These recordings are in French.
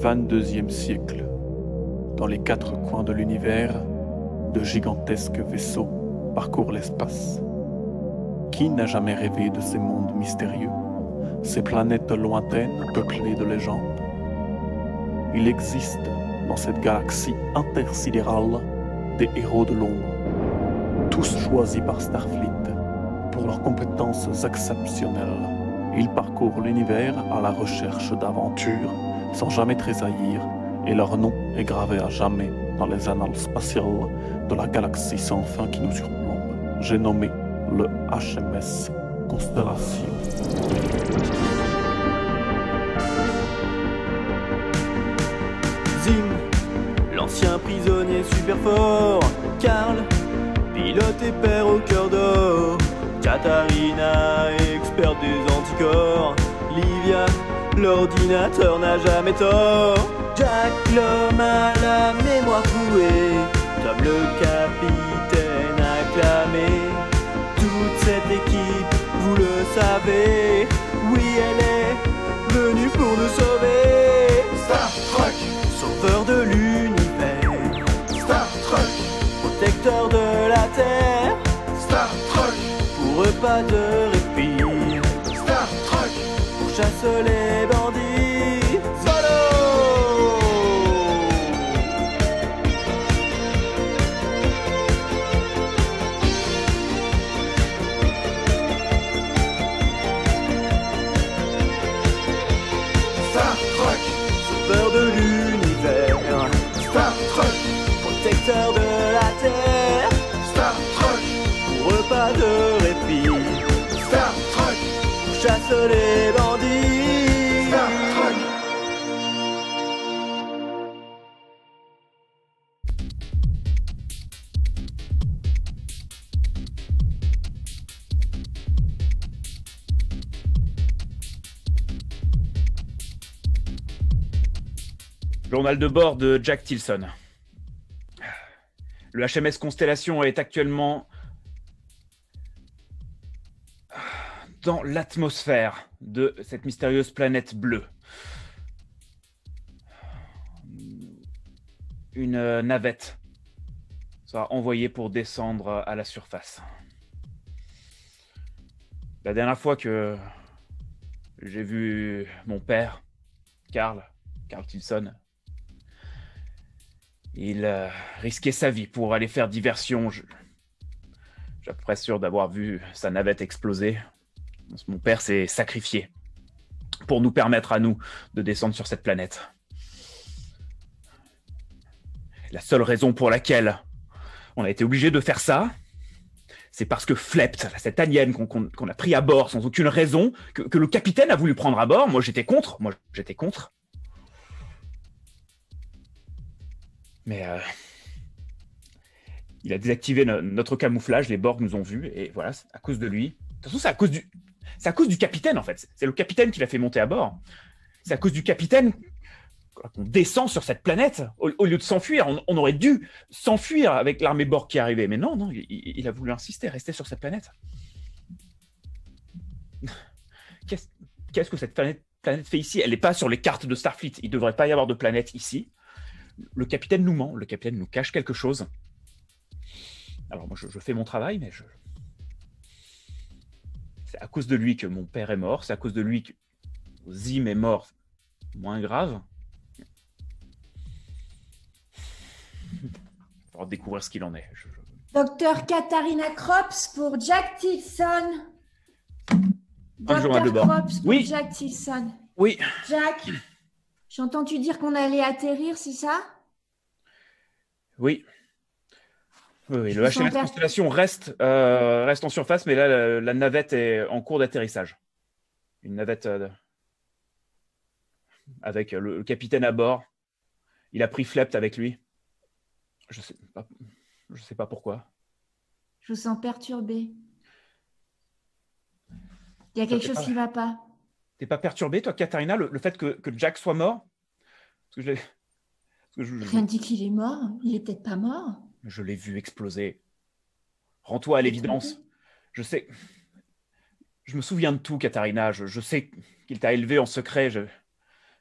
22e siècle. Dans les quatre coins de l'univers, de gigantesques vaisseaux parcourent l'espace. Qui n'a jamais rêvé de ces mondes mystérieux, ces planètes lointaines peuplées de légendes? Il existe dans cette galaxie intersidérale des héros de l'ombre, tous choisis par Starfleet pour leurs compétences exceptionnelles. Ils parcourent l'univers à la recherche d'aventures sans jamais tressaillir, et leur nom est gravé à jamais dans les annales spatiales de la galaxie sans fin qui nous surplombe. J'ai nommé le HMS Constellation. Zim, l'ancien prisonnier super fort. Karl, pilote et père au cœur d'or. Katharina, experte des anticorps. Livia, l'ordinateur n'a jamais tort. Jack, l'homme à la mémoire clouée. Tom, le capitaine acclamé. Toute cette équipe, vous le savez, oui, elle est venue pour nous sauver. Star Trek, sauveur de l'univers. Star Trek, protecteur de la terre. Star Trek, pour eux pas de répit. Star Trek, pour chasser les bandits. Solo! Star Trek, sauveur de l'univers. Star Trek, protecteur de la terre. Star Trek, pour eux pas de répit. Star Trek, pour chasser les bandits. Star Trek. Journal de bord de Jack Tilson. Le HMS Constellation est actuellement dans l'atmosphère de cette mystérieuse planète bleue. Une navette sera envoyée pour descendre à la surface. La dernière fois que j'ai vu mon père, Karl Tilson, il risquait sa vie pour aller faire diversion. Je suis à peu près sûr d'avoir vu sa navette exploser. Mon père s'est sacrifié pour nous permettre à nous de descendre sur cette planète. La seule raison pour laquelle on a été obligé de faire ça, c'est parce que Flept, cet alien qu'on a pris à bord sans aucune raison, que le capitaine a voulu prendre à bord, moi j'étais contre. Mais il a désactivé notre camouflage, les Borg nous ont vus, et voilà, c'est à cause de lui. De toute façon, c'est à cause du capitaine, en fait. C'est le capitaine qui l'a fait monter à bord. C'est à cause du capitaine qu'on descend sur cette planète. Au lieu de s'enfuir, on aurait dû s'enfuir avec l'armée Borg qui arrivait. Mais non, il a voulu insister, rester sur cette planète. Qu'est-ce que cette planète fait ici? Elle n'est pas sur les cartes de Starfleet. Il ne devrait pas y avoir de planète ici. Le capitaine nous ment, le capitaine nous cache quelque chose. Alors moi, je fais mon travail, mais c'est à cause de lui que mon père est mort, c'est à cause de lui que Zim est mort, moins grave. Il va falloir découvrir ce qu'il en est. Docteur Katharina Krops pour Jack Tilson. Un journal de bord. Krops pour Oui. Jack Tilson. Oui. Jack, j'ai entendu dire qu'on allait atterrir, c'est ça? Oui. Oui, le HMS Constellation reste en surface, mais là, la navette est en cours d'atterrissage. Une navette avec le capitaine à bord. Il a pris Flept avec lui. Je sais pas pourquoi. Je vous sens perturbée. Il y a quelque chose qui ne va pas. T'es pas perturbée, toi, Katharina, le fait que Jack soit mort? Parce que Rien ne dit qu'il est mort. Il est peut-être pas mort. Je l'ai vu exploser. Rends-toi à l'évidence. Je sais. Je me souviens de tout, Katharina. Je sais qu'il t'a élevé en secret.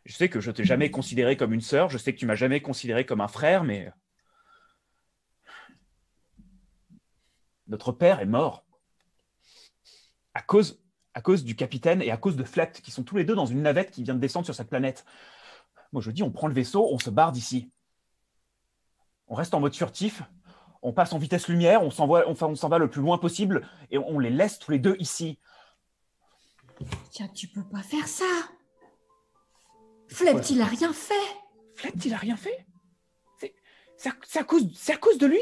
Je sais que je t'ai jamais considéré comme une sœur, je sais que tu m'as jamais considéré comme un frère, mais notre père est mort à cause du capitaine et à cause de Flept, qui sont tous les deux dans une navette qui vient de descendre sur cette planète. Moi, je dis, on prend le vaisseau, on se barre d'ici. On reste en mode furtif, on passe en vitesse lumière, on s'en va le plus loin possible et on les laisse tous les deux ici. Tiens, tu peux pas faire ça. Flept, il a rien fait. Flept, il a rien fait. C'est à cause de lui.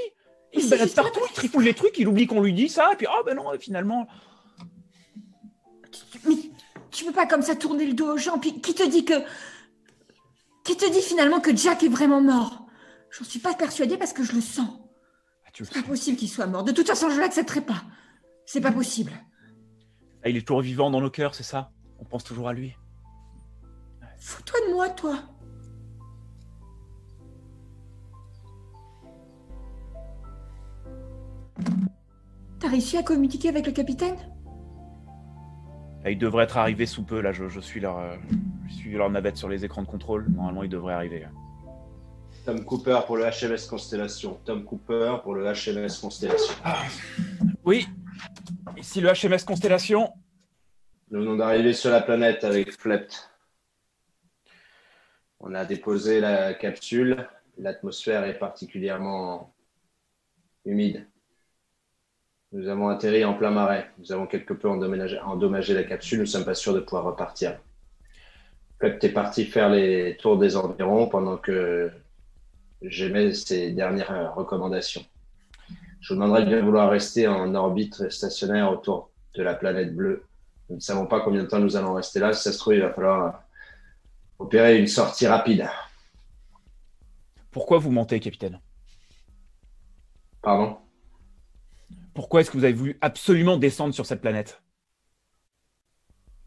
Il se c'est balade juste pas partout, vrai. il trifouille les trucs, il oublie qu'on lui dit ça, et puis, oh ben non, finalement... Mais tu peux pas comme ça tourner le dos aux gens. Puis qui te dit finalement que Jack est vraiment mort? J'en suis pas persuadée parce que je le sens. Ah, tu le C'est sais. impossible qu'il soit mort. De toute façon, je l'accepterai pas. C'est pas possible. Ah, il est toujours vivant dans nos cœurs, c'est ça? On pense toujours à lui. Fous-toi de moi, toi. T'as réussi à communiquer avec le capitaine? Là, il devrait être arrivé sous peu, là, je suis leur navette sur les écrans de contrôle. Normalement, il devrait arriver. Tom Cooper pour le HMS Constellation. Tom Cooper pour le HMS Constellation. Oui, ici le HMS Constellation. Nous venons d'arriver sur la planète avec Flept. On a déposé la capsule. L'atmosphère est particulièrement humide. Nous avons atterri en plein marais. Nous avons quelque peu endommagé la capsule. Nous ne sommes pas sûrs de pouvoir repartir. Flept est parti faire les tours des environs pendant que j'émets ses dernières recommandations. Je vous demanderai de bien vouloir rester en orbite stationnaire autour de la planète bleue. Nous ne savons pas combien de temps nous allons rester là. Si ça se trouve, il va falloir opérer une sortie rapide. Pourquoi vous mentez, capitaine? Pardon? Pourquoi est-ce que vous avez voulu absolument descendre sur cette planète?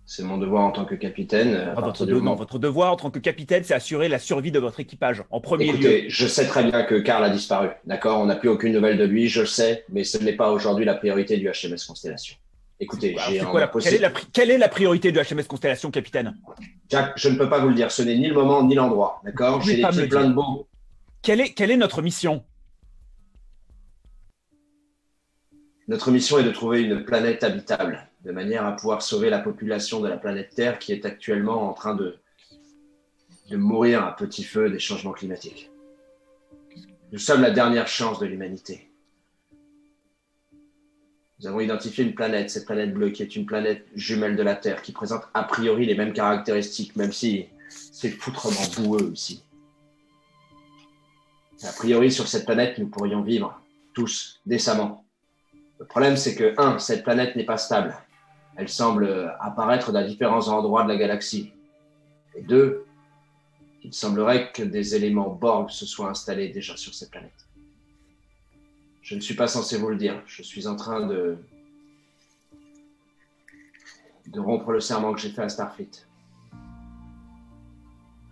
C'est mon devoir en tant que capitaine. Votre devoir en tant que capitaine, c'est assurer la survie de votre équipage, en premier lieu. Écoutez, je sais très bien que Karl a disparu. D'accord? On n'a plus aucune nouvelle de lui, je le sais, mais ce n'est pas aujourd'hui la priorité du HMS Constellation. Écoutez, quelle est la priorité du HMS Constellation, capitaine? Jack, je ne peux pas vous le dire. Ce n'est ni le moment ni l'endroit. D'accord? J'ai des petits plein de mots. Quelle est notre mission? Notre mission est de trouver une planète habitable, de manière à pouvoir sauver la population de la planète Terre qui est actuellement en train de mourir à petit feu des changements climatiques. Nous sommes la dernière chance de l'humanité. Nous avons identifié une planète, cette planète bleue, qui est une planète jumelle de la Terre, qui présente a priori les mêmes caractéristiques, même si c'est foutrement boueux ici. A priori, sur cette planète, nous pourrions vivre, tous, décemment. Le problème, c'est que, cette planète n'est pas stable. Elle semble apparaître dans différents endroits de la galaxie. Et 2, il semblerait que des éléments Borg se soient installés déjà sur cette planète. Je ne suis pas censé vous le dire. Je suis en train de rompre le serment que j'ai fait à Starfleet.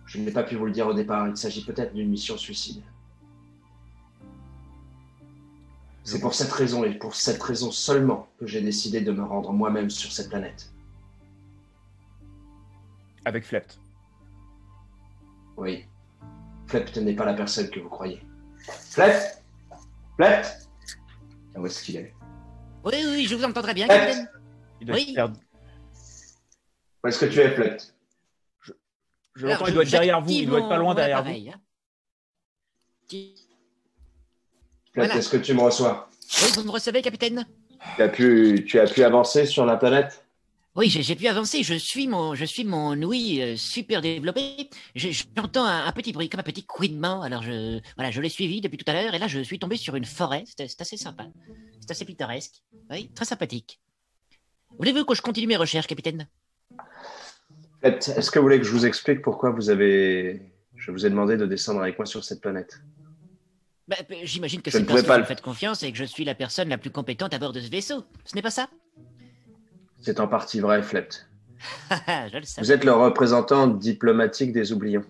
Je n'ai pas pu vous le dire au départ. Il s'agit peut-être d'une mission suicide. C'est pour cette raison et pour cette raison seulement que j'ai décidé de me rendre moi-même sur cette planète. Avec Flept. Oui. Flept n'est pas la personne que vous croyez. Flept! Flept! Ah, où est-ce qu'il est? Oui, je vous entends très bien, Flept! capitaine. Il doit Oui. être Où est-ce que tu es, Flept? Je l'entends, il doit être derrière vous, il doit être pas loin derrière vous. Flept, Voilà. est-ce que tu me reçois? Oui, vous me recevez, capitaine? Tu as pu avancer sur la planète? Oui, j'ai pu avancer. Je suis mon ouïe super développé. J'entends un petit bruit, comme un petit couinement. Alors, je l'ai suivi depuis tout à l'heure. Et là, je suis tombé sur une forêt. C'est assez sympa. C'est assez pittoresque. Oui, très sympathique. Voulez-vous que je continue mes recherches, capitaine? Flept, est-ce que vous voulez que je vous explique pourquoi je vous ai demandé de descendre avec moi sur cette planète? J'imagine que Je ne c'est pouvais parce que pas vous le- me faites confiance et que je suis la personne la plus compétente à bord de ce vaisseau. Ce n'est pas ça? C'est en partie vrai, Flept. Je le sais. Vous êtes le représentant diplomatique des Oublions.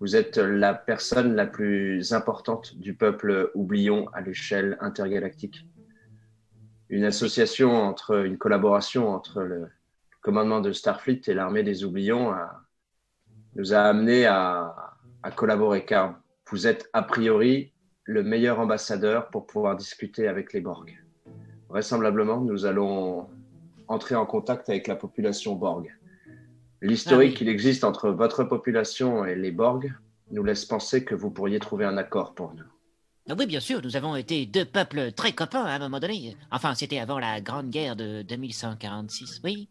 Vous êtes la personne la plus importante du peuple Oublion à l'échelle intergalactique. Une collaboration entre le commandement de Starfleet et l'armée des Oublions a nous a amenés à collaborer, car vous êtes a priori le meilleur ambassadeur pour pouvoir discuter avec les Borg. Vraisemblablement, nous allons entrer en contact avec la population Borg. L'historique qu'il existe entre votre population et les Borg nous laisse penser que vous pourriez trouver un accord pour nous. Ah oui, bien sûr, nous avons été deux peuples très copains à un moment donné. Enfin, c'était avant la Grande Guerre de 2146, oui.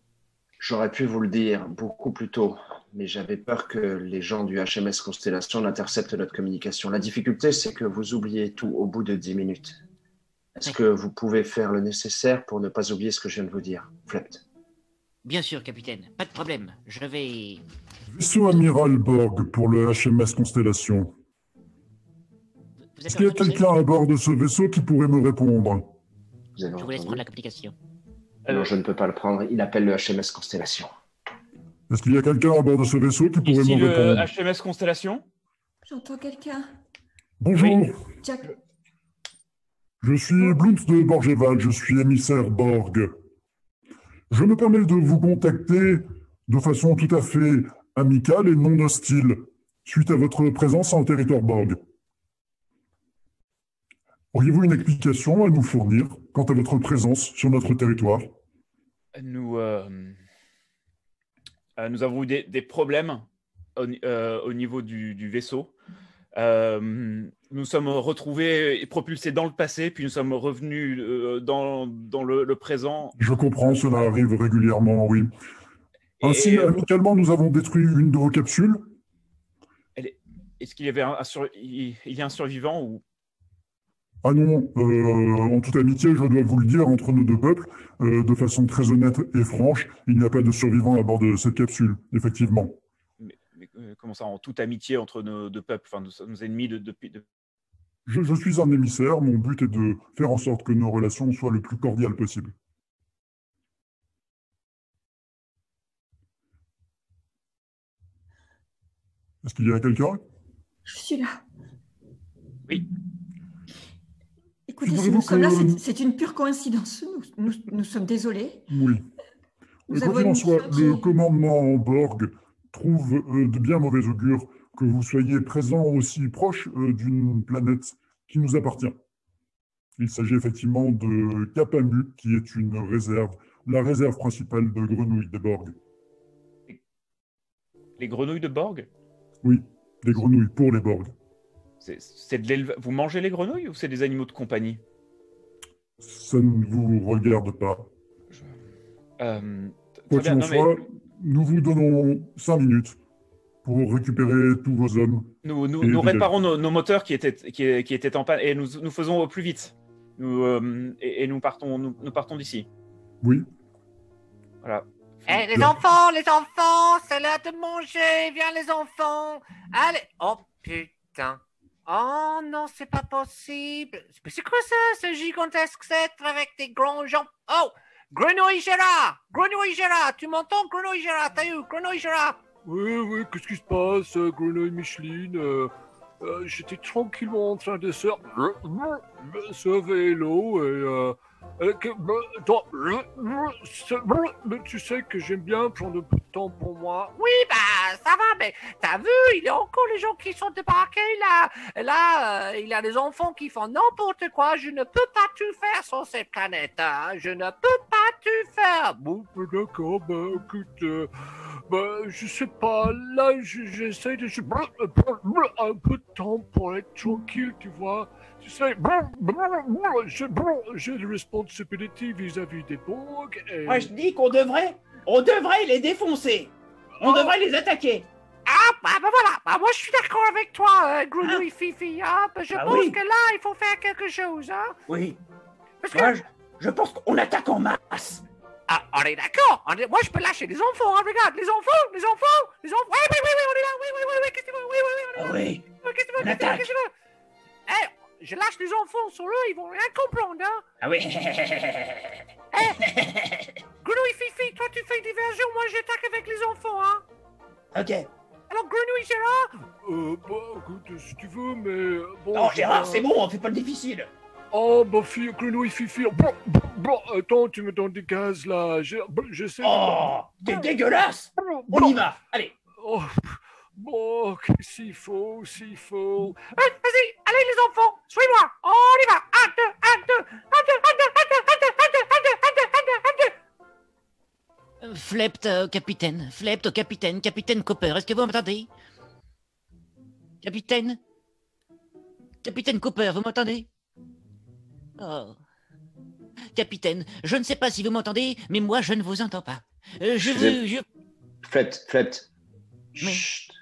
J'aurais pu vous le dire beaucoup plus tôt, mais j'avais peur que les gens du HMS Constellation n'interceptent notre communication. La difficulté, c'est que vous oubliez tout au bout de 10 minutes. Est-ce que vous pouvez faire le nécessaire pour ne pas oublier ce que je viens de vous dire, Flept? Bien sûr, capitaine, pas de problème. Je vais... Vaisseau amiral Borg pour le HMS Constellation. Vous Est-ce qu'il y a quelqu'un à bord de ce vaisseau qui pourrait me répondre? Vous avez Je vous laisse entendu? prendre la communication. Non, je ne peux pas le prendre. Il appelle le HMS Constellation. Est-ce qu'il y a quelqu'un à bord de ce vaisseau qui pourrait Ici me le répondre? HMS Constellation. J'entends quelqu'un. Bonjour, Jack, je suis Blunt de Borgeval, je suis émissaire Borg. Je me permets de vous contacter de façon tout à fait amicale et non hostile, suite à votre présence en territoire Borg. Auriez-vous une explication à nous fournir quant à votre présence sur notre territoire? Nous avons eu des problèmes au niveau du vaisseau. Nous sommes retrouvés et propulsés dans le passé, puis nous sommes revenus dans le présent. Je comprends, cela arrive régulièrement, oui. Ainsi, amicalement, nous avons détruit une de vos capsules. Est-ce qu'il y avait il y a un survivant ou... Ah non, en toute amitié, je dois vous le dire, entre nos deux peuples, de façon très honnête et franche, il n'y a pas de survivants à bord de cette capsule, effectivement. Mais comment ça, en toute amitié entre nos deux peuples, enfin, nos ennemis depuis... Je suis un émissaire, mon but est de faire en sorte que nos relations soient le plus cordiales possible. Est-ce qu'il y a quelqu'un? je suis là. Oui. Écoutez, si Figurez-vous nous sommes là, que- c'est une pure coïncidence. Nous sommes désolés. Oui. Nous Quoi avons qu'il en une soit, mission le qui- commandement Borg trouve de bien mauvais augure que vous soyez présent aussi proche d'une planète qui nous appartient. Il s'agit effectivement de Capamu, qui est une réserve, la réserve principale de grenouilles des Borg. Les grenouilles de Borg? Oui, des grenouilles pour les Borg. C'est de l'élevage. Vous mangez les grenouilles ou c'est des animaux de compagnie? Ça ne vous regarde pas. Quoi qu'il en soit, nous vous donnons 5 minutes pour récupérer tous vos hommes. Nous réparons nos moteurs qui étaient en panne et nous faisons au plus vite. Nous partons d'ici. Oui. Voilà. Eh, les enfants, c'est l'heure de manger. Viens, les enfants. Allez. Oh, putain. Oh non, c'est pas possible. Mais c'est quoi ça, ce gigantesque set avec des grands jambes? Oh, Grenouille Gérard, tu m'entends, Grenouille Gérard? T'as eu Grenouille Gérard? Oui, qu'est-ce qui se passe, Grenouille Micheline? J'étais tranquillement en train de se vélo et mais tu sais que j'aime bien prendre un peu de temps pour moi. Oui, bah, ça va, mais t'as vu, il y a encore les gens qui sont débarqués, là. Et là, il y a des enfants qui font n'importe quoi. Je ne peux pas tout faire sur cette planète, hein. Je ne peux pas tout faire. Bon, d'accord, bah, écoute, je sais pas, là, j'essaie de... un peu de temps pour être tranquille, tu vois. Tu sais, j'ai des responsabilités vis-à-vis des Borg et... Moi, je dis qu'on devrait les défoncer. On devrait les attaquer. Ah, bah voilà, bah moi je suis d'accord avec toi, Grenouille Fifi, hein. Je pense que là, il faut faire quelque chose, hein. Oui. Parce que... Moi, je pense qu'on attaque en masse. Ah, on est d'accord. Moi, je peux lâcher les enfants, hein. Regarde, les enfants. Oui, on est là, oui, qu'est-ce que tu veux? Oui. Qu'est-ce que tu veux? On attaque. Eh, je lâche les enfants sur eux, ils vont rien comprendre, hein. Ah oui. Grenouille Fifi, toi tu fais diversion, moi j'attaque avec les enfants, hein. Ok. Alors Grenouille Gérard? Écoute, si tu veux, mais... Bon, Non, Gérard, c'est bon, on fait pas le difficile. Oh, Grenouille Fifi, attends, tu me donnes des gaz, là, j'essaie Oh, t'es dégueulasse. On y va, allez. Oh, Bon, qu'est-ce qu'il faut, s'il faut. Vas-y, allez les enfants, suivez-moi. On y va. 1, 2, 1, 2, 1, 2, 1, 2, 1, 2, 1, 2, 1, 2, 1, 2, 1, 2. Flept au capitaine, Flept au capitaine, capitaine Cooper, est-ce que vous m'entendez? Capitaine? Capitaine Cooper, vous m'entendez? Oh. Capitaine, je ne sais pas si vous m'entendez, mais moi je ne vous entends pas. Flept. Oui. Chut.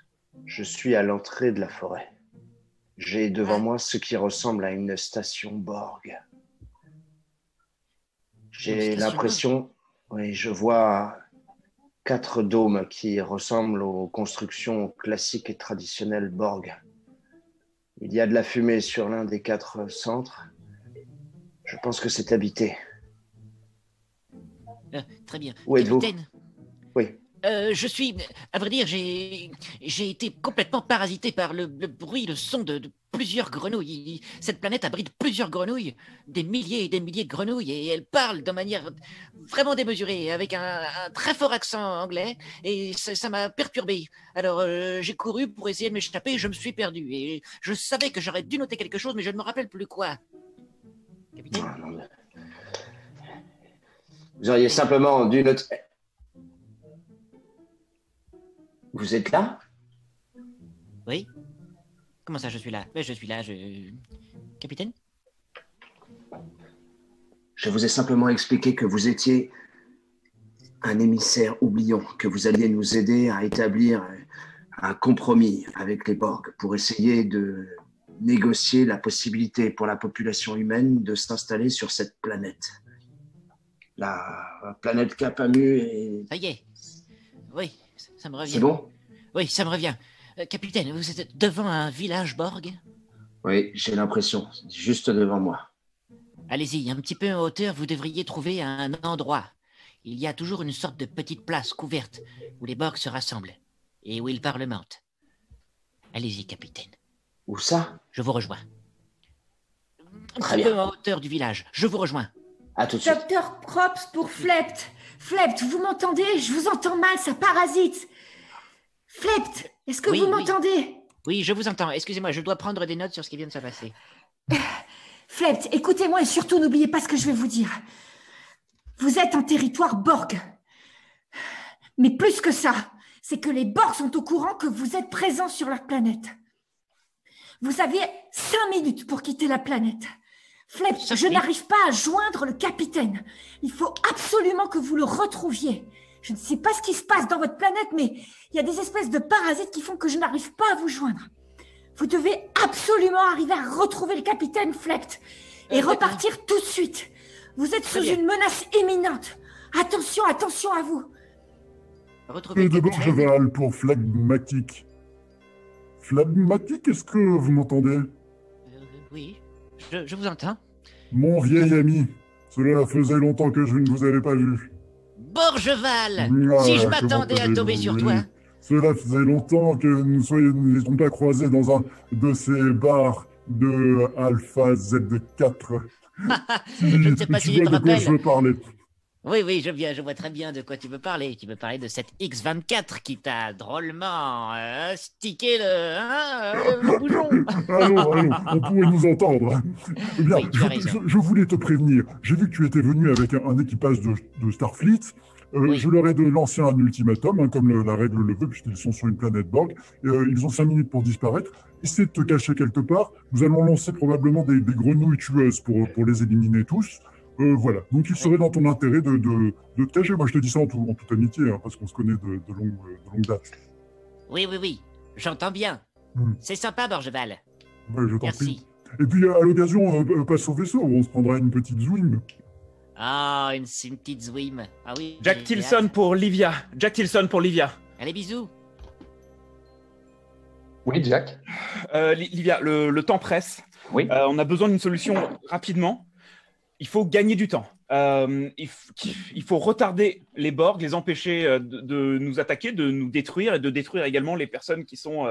Je suis à l'entrée de la forêt. J'ai devant moi ce qui ressemble à une station Borg. J'ai l'impression, oui, je vois 4 dômes qui ressemblent aux constructions classiques et traditionnelles Borg. Il y a de la fumée sur l'un des 4 centres. Je pense que c'est habité. Très bien. Où êtes-vous? Capitaine, Oui. je suis, à vrai dire, j'ai été complètement parasité par le bruit, le son de plusieurs grenouilles. Cette planète abrite plusieurs grenouilles, des milliers et des milliers de grenouilles, et elles parlent de manière vraiment démesurée, avec un très fort accent anglais, et ça m'a perturbé. Alors j'ai couru pour essayer de m'échapper, et je me suis perdu, et je savais que j'aurais dû noter quelque chose, mais je ne me rappelle plus quoi. Capitaine? Ah, non, mais... Vous auriez simplement dû noter... Vous êtes là? Oui? Comment ça, je suis là? Je suis là, Capitaine? Je vous ai simplement expliqué que vous étiez un émissaire oublion, que vous alliez nous aider à établir un compromis avec les Borg pour essayer de négocier la possibilité pour la population humaine de s'installer sur cette planète. La planète Capamu est... Ça y est. Oui, ça me revient. C'est bon? Oui, ça me revient. Capitaine, vous êtes devant un village Borg? Oui, j'ai l'impression. Juste devant moi. Allez-y, un petit peu en hauteur, vous devriez trouver un endroit. Il y a toujours une sorte de petite place couverte où les Borg se rassemblent et où ils parlementent. Allez-y, capitaine. Où ça? Je vous rejoins. Un Très petit bien. peu en hauteur du village. Je vous rejoins. À tout de suite. Docteur Props pour Flept. Flept, vous m'entendez? Je vous entends mal, ça parasite. Flept, est-ce que Oui, vous oui. m'entendez? Oui, je vous entends. Excusez-moi, je dois prendre des notes sur ce qui vient de se passer. Flept, écoutez-moi et surtout n'oubliez pas ce que je vais vous dire. Vous êtes en territoire Borg. Mais plus que ça, c'est que les Borg sont au courant que vous êtes présents sur leur planète. Vous avez 5 minutes pour quitter la planète. Flept, je n'arrive pas à joindre le capitaine. Il faut absolument que vous le retrouviez. Je ne sais pas ce qui se passe dans votre planète, mais il y a des espèces de parasites qui font que je n'arrive pas à vous joindre. Vous devez absolument arriver à retrouver le capitaine Flept et repartir tout de suite. Vous êtes sous une menace imminente. Attention, attention à vous. Retrouvez D'abord, cheval pour Phlegmatique. Phlegmatique, est-ce que vous m'entendez? Oui, je vous entends. Mon vieil ami, cela faisait longtemps que je ne vous avais pas vu. Borgeval, Ah, si je comment m'attendais à tomber sur oui. toi. Cela faisait longtemps que nous n'étions pas croisés dans un de ces bars de Alpha Z4. Je ne sais pas si tu te vois de quoi rappelles. je veux parler. Oui, je vois très bien de quoi tu veux parler. Tu veux parler de cette X24 qui t'a drôlement stické le bouchon. Allons, on pourrait nous entendre. Eh bien, Oui, tu as raison. je voulais te prévenir. J'ai vu que tu étais venu avec un équipage de Starfleet. Oui. Je leur ai lancé un ultimatum, hein, comme la règle le veut, puisqu'ils sont sur une planète Borg. Ils ont 5 minutes pour disparaître. Essaie de te cacher quelque part. Nous allons lancer probablement des grenouilles tueuses pour les éliminer tous. Voilà. Donc, il serait dans ton intérêt de te cacher. Moi, je te dis ça en toute amitié, hein, parce qu'on se connaît de longue date. Oui, j'entends bien. C'est sympa, Borgeval. Ouais, je t'en Merci. prie. Et puis, à l'occasion, passe au vaisseau. On se prendra une petite zwim. Ah, une petite zwim. Ah oui. Jack j'ai Tilson hâte. pour Livia. Jack Tilson pour Livia. Allez, bisous. Oui, Jack. Livia, le temps presse. Oui. On a besoin d'une solution rapidement. Il faut gagner du temps. Il faut retarder les Borg, les empêcher de nous attaquer, de nous détruire et de détruire également les personnes qui sont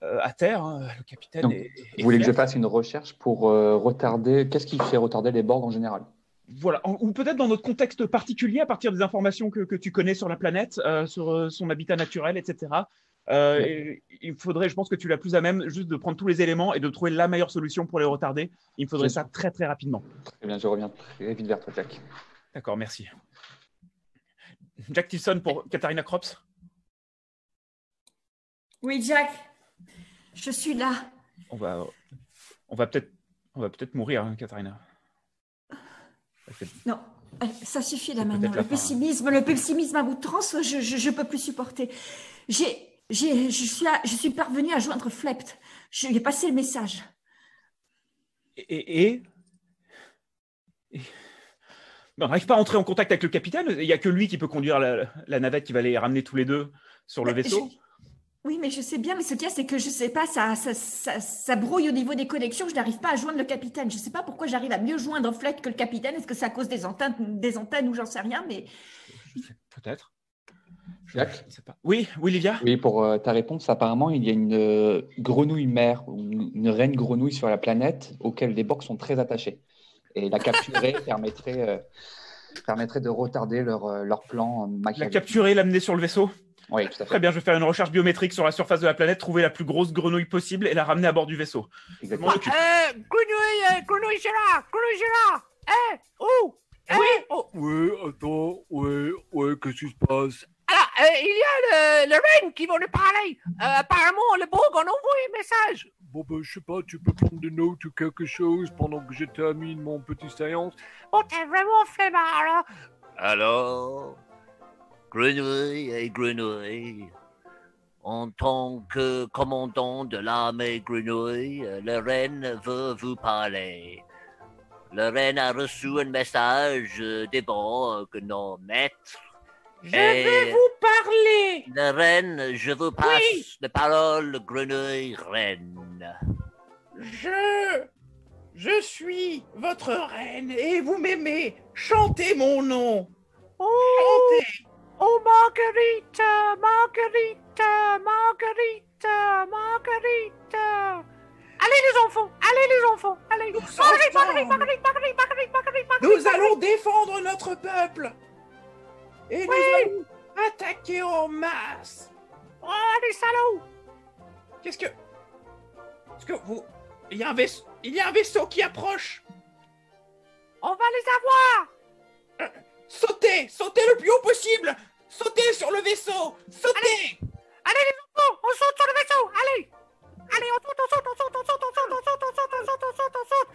à terre. Hein. Le capitaine Donc, est vous voulez que je fier. fasse une recherche pour retarder... Qu'est-ce qui fait retarder les Borg en général? Voilà, ou peut-être dans notre contexte particulier, à partir des informations que tu connais sur la planète, sur son habitat naturel, etc. Et il faudrait, je pense que tu l'as plus à même juste de prendre tous les éléments et de trouver la meilleure solution pour les retarder. Il me faudrait ça très très rapidement. Très bien, je reviens très vite vers toi, Jack. D'accord, merci. Jack Tilson pour Katharina Krops. Oui, Jack, je suis là. On va peut-être mourir, hein, Katharina. Non, ça suffit là maintenant. Le pessimisme à bout de transe, je peux plus supporter. Je suis parvenue à joindre Flept. Je lui ai passé le message. Et on n'arrive pas à entrer en contact avec le capitaine. Il n'y a que lui qui peut conduire la navette qui va les ramener tous les deux sur le vaisseau. Oui, mais je sais bien, mais ce qu'il y a, c'est que je sais pas, ça brouille au niveau des connexions, je n'arrive pas à joindre le capitaine. Je sais pas pourquoi j'arrive à mieux joindre Fleck que le capitaine. Est-ce que c'est à cause des antennes ou j'en sais rien, mais... Peut-être. Jack ? Oui, Livia ? Oui, pour ta réponse, apparemment, il y a une grenouille mère, une reine grenouille sur la planète, auquel les Borg sont très attachés. Et la capturer permettrait de retarder leur plan machiavélique. La capturer, l'amener sur le vaisseau ? Oui, tout à fait. Très bien, je vais faire une recherche biométrique sur la surface de la planète, trouver la plus grosse grenouille possible et la ramener à bord du vaisseau. Grenouille, c'est là. Où? Oui. Oh, oui, attends, ouais, qu'est-ce qui se passe? Alors, il y a le Ren qui va nous parler. Apparemment, le Borg en a envoyé un message. Bon, ben, je sais pas, tu peux prendre des notes ou quelque chose pendant que je termine mon petit séance. Oh, t'es vraiment flemmard, là. Alors, Grenouille et Grenouille, en tant que commandant de l'armée Grenouille, le Ren veut vous parler. Le Ren a reçu un message des Borg, nos maîtres. Je vais vous parler. Le Ren, je vous passe la parole, Grenouille Ren. Je suis votre reine et vous m'aimez. Chantez mon nom. Chantez. Oh, Marguerite, Marguerite, Marguerite, Marguerite. Allez les enfants, allez. Marguerite. Nous allons défendre notre peuple. Et nous allons attaquer en masse. Oh, les salauds. Est-ce que vous... Il y a un vaisseau qui approche. On va les avoir. Sautez le plus haut possible. Sautez sur le vaisseau. Sautez. Allez les enfants, on saute sur le vaisseau. Allez, on saute.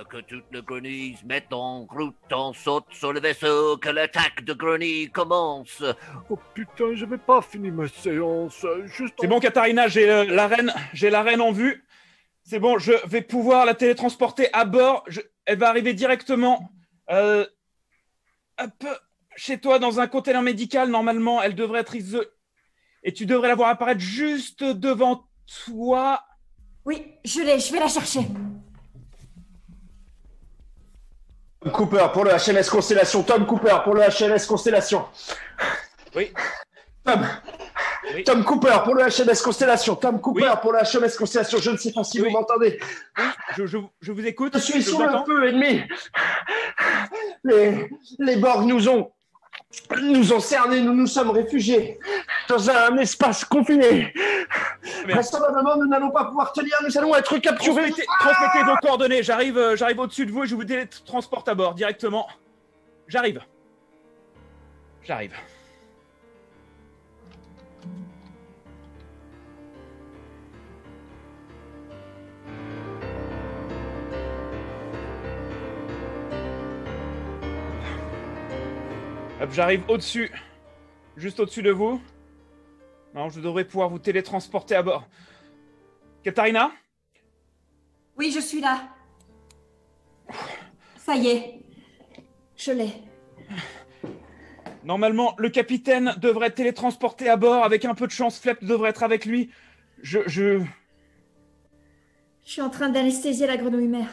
Que toutes les grenouilles se mettent en route, on saute sur le vaisseau, que l'attaque de grenouilles commence. Oh putain, j'avais pas fini ma séance. C'est bon, Katharina, j'ai la reine en vue. C'est bon, je vais pouvoir la télétransporter à bord. Elle va arriver directement un peu chez toi dans un container médical. Normalement, elle devrait être isolée. Et tu devrais la voir apparaître juste devant toi. Oui, je vais la chercher. Tom Cooper pour le HMS Constellation. Tom Cooper pour le HMS Constellation. Oui. Tom Cooper pour le HMS Constellation. Tom Cooper pour le HMS Constellation. Je ne sais pas si vous m'entendez. Oui, je vous écoute. Je suis sous le feu ennemi. Les Borg nous ont cernés. Nous nous sommes réfugiés dans un espace confiné. Vraisemblablement, nous n'allons pas pouvoir tenir. Nous allons être capturés. Transmettez vos coordonnées. J'arrive au-dessus de vous et je vous télétransporte à bord directement. J'arrive. Hop, j'arrive au-dessus. Juste au-dessus de vous. Non, je devrais pouvoir vous télétransporter à bord. Katharina ? Oui, je suis là. Ça y est. Je l'ai. Normalement, le capitaine devrait être télétransporté à bord. Avec un peu de chance, Flep devrait être avec lui. Je suis en train d'anesthésier la grenouille mère.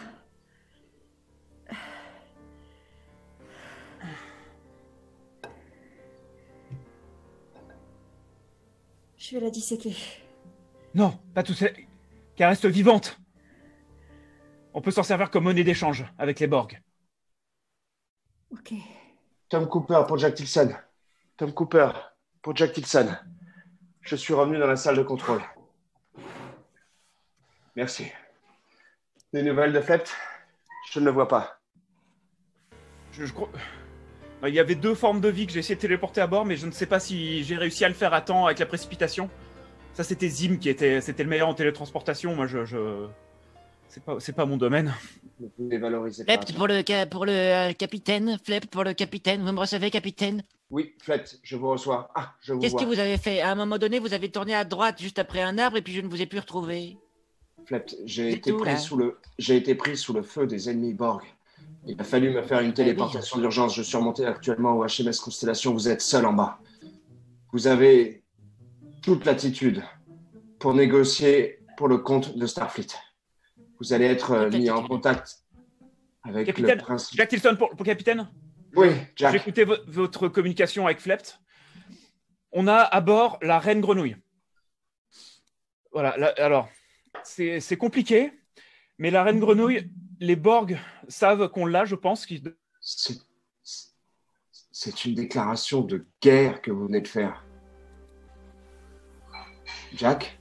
Je vais la disséquer. Non, pas tout ça. Qu'elle reste vivante. On peut s'en servir comme monnaie d'échange avec les Borg. Ok. Tom Cooper pour Jack Tilson. Tom Cooper pour Jack Tilson. Je suis revenu dans la salle de contrôle. Merci. Des nouvelles de Flept? Je ne le vois pas. Je crois... Il y avait 2 formes de vie que j'ai essayé de téléporter à bord, mais je ne sais pas si j'ai réussi à le faire à temps avec la précipitation. Ça, c'était Zim c'était le meilleur en télétransportation. Moi, c'est pas mon domaine. Vous pouvez valoriser. Flept pour le capitaine. Flept pour le capitaine. Vous me recevez, capitaine? Oui, Flept, je vous reçois. Ah, je vous vois. Qu'est-ce que vous avez fait? À un moment donné, vous avez tourné à droite juste après un arbre et puis je ne vous ai plus retrouvé. Flept, j'ai été pris sous le feu des ennemis Borg. Il a fallu me faire une téléportation d'urgence. Je suis remonté actuellement au HMS Constellation. Vous êtes seul en bas. Vous avez toute l'attitude pour négocier pour le compte de Starfleet. Vous allez être mis en contact avec capitaine, le principe. Jack Tilson pour capitaine? Oui, Jack. J'ai écouté votre communication avec Flept. On a à bord la Reine Grenouille. Voilà, alors, c'est compliqué, mais la Reine Grenouille, les Borg savent qu'on l'a, je pense. C'est une déclaration de guerre que vous venez de faire. Jack?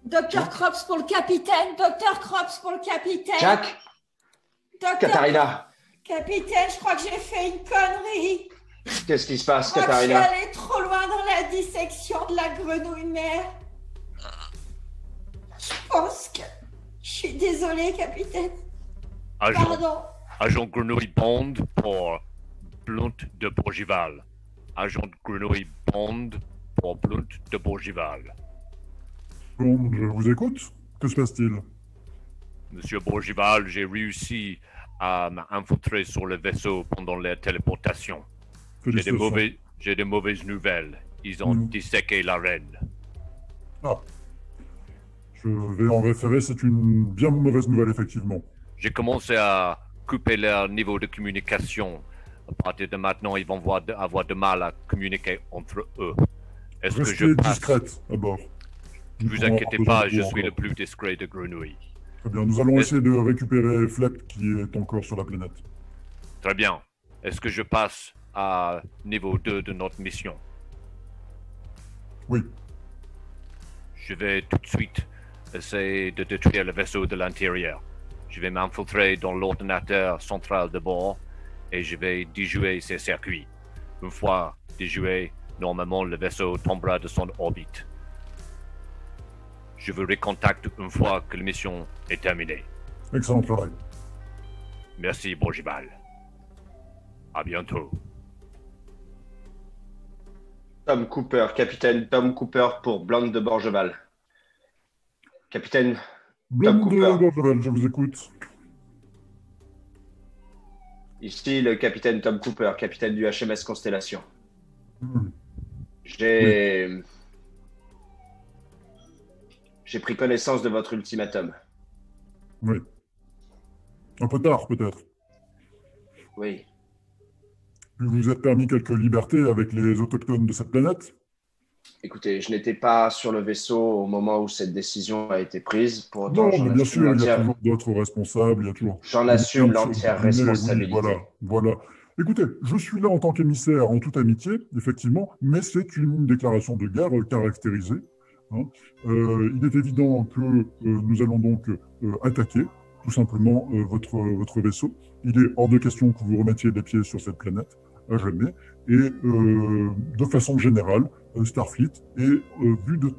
Docteur Crops pour le capitaine. Docteur Crops pour le capitaine. Jack? Katharina? Capitaine, je crois que j'ai fait une connerie. Qu'est-ce qui se passe, Je crois que Katharina? je suis allée trop loin dans la dissection de la grenouille mère. Je pense que... Je suis désolée, capitaine. Pardon. Agent Grenouille Bond pour Blunt de Bourgival. Agent Grenouille Bond pour Blunt de Bourgival. Bon, je vous écoute. Que se passe-t-il? Monsieur Bourgival, j'ai réussi à m'infiltrer sur le vaisseau pendant la téléportation. J'ai des mauvaises nouvelles. Ils ont disséqué la reine. Ah. Je vais en référer, c'est une bien mauvaise nouvelle, effectivement. J'ai commencé à couper leur niveau de communication. À partir de maintenant, ils vont avoir de mal à communiquer entre eux. Est-ce que je passe... discrète à bord. Ne vous inquiétez pas, je suis le plus discret de Grenouille. Très bien, nous allons essayer de récupérer Flept qui est encore sur la planète. Très bien. Est-ce que je passe à niveau 2 de notre mission? Oui. Je vais tout de suite essayer de détruire le vaisseau de l'intérieur. Je vais m'infiltrer dans l'ordinateur central de bord et je vais déjouer ses circuits. Une fois déjoué, normalement le vaisseau tombera de son orbite. Je vous recontacte une fois que la mission est terminée. Excellent travail. Merci, Bourgival. À bientôt. Tom Cooper, capitaine Tom Cooper pour Blunt de Bourgival. Capitaine Tom Cooper. Blunt de Bourgival, je vous écoute. Ici le capitaine Tom Cooper, capitaine du HMS Constellation. J'ai pris connaissance de votre ultimatum. Oui. Un peu tard, peut-être. Oui. Vous vous êtes permis quelques libertés avec les autochtones de cette planète? Écoutez, je n'étais pas sur le vaisseau au moment où cette décision a été prise. Pour autant, non, mais bien sûr, il y a toujours d'autres responsables, il y a toujours... J'en assume l'entière responsabilité. Oui, voilà. Écoutez, je suis là en tant qu'émissaire, en toute amitié, effectivement, mais c'est une déclaration de guerre caractérisée. Il est évident que nous allons donc attaquer, tout simplement, votre vaisseau. Il est hors de question que vous remettiez les pieds sur cette planète, à jamais. Et de façon générale, Starfleet est vu d'un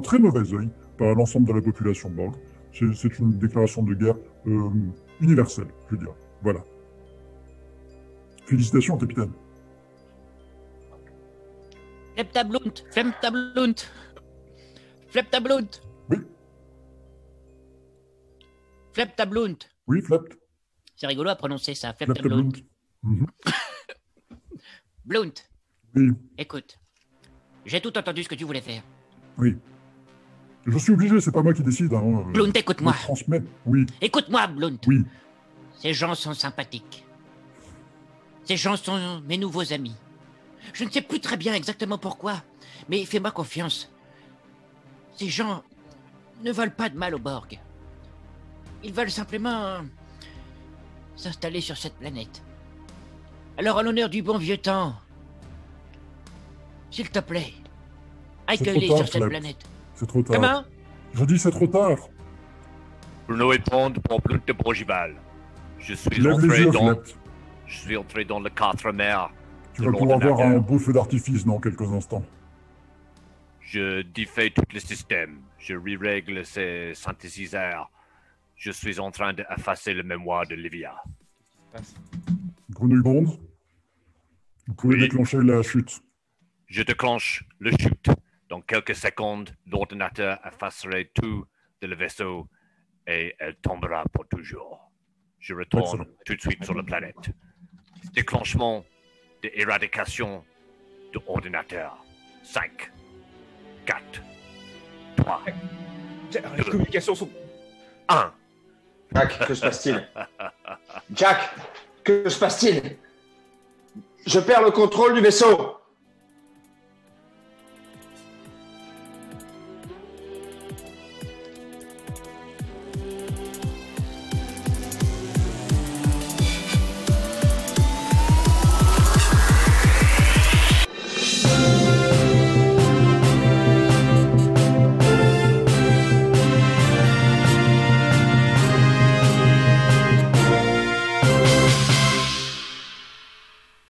très mauvais œil par l'ensemble de la population Borg. C'est une déclaration de guerre universelle, je veux dire. Voilà. Félicitations, capitaine. Fleptablunt, Fleptablunt, Fleptablunt. Oui. Fleptablunt. Oui, Flept. C'est rigolo à prononcer ça, Fleptablunt. Blunt. Oui. Écoute, j'ai tout entendu ce que tu voulais faire. Oui. Je suis obligé, c'est pas moi qui décide. Blunt, écoute-moi. Transmets, oui. Écoute-moi, Blunt. Oui. Ces gens sont sympathiques. Ces gens sont mes nouveaux amis. Je ne sais plus très bien exactement pourquoi, mais fais-moi confiance. Ces gens ne veulent pas de mal au Borg. Ils veulent simplement s'installer sur cette planète. Alors, en l'honneur du bon vieux temps, S'il te plaît. C'est trop Accueille-les tard, sur cette Flept. planète. C'est trop tard. Comment? Je dis c'est trop tard. Bruno est prendre pour plus de Bourgival. Je suis Lève les yeux, Flept. Je suis entré dans le 4 mer. Tu vas pouvoir voir un beau feu d'artifice dans quelques instants. Je défais tout le système. Je règle ces synthétiseurs. Je suis en train d'effacer la mémoire de Livia. Grenouille Bond, vous pouvez déclencher la chute. Je déclenche le chute. Dans quelques secondes, l'ordinateur effacerait tout de le vaisseau et elle tombera pour toujours. Je retourne tout de suite sur la planète. Déclenchement de éradication de l'ordinateur. 5, 4, 3, Les communications sont... 1. Jack, que se passe-t-il? Jack, que se passe-t-il? Je perds le contrôle du vaisseau.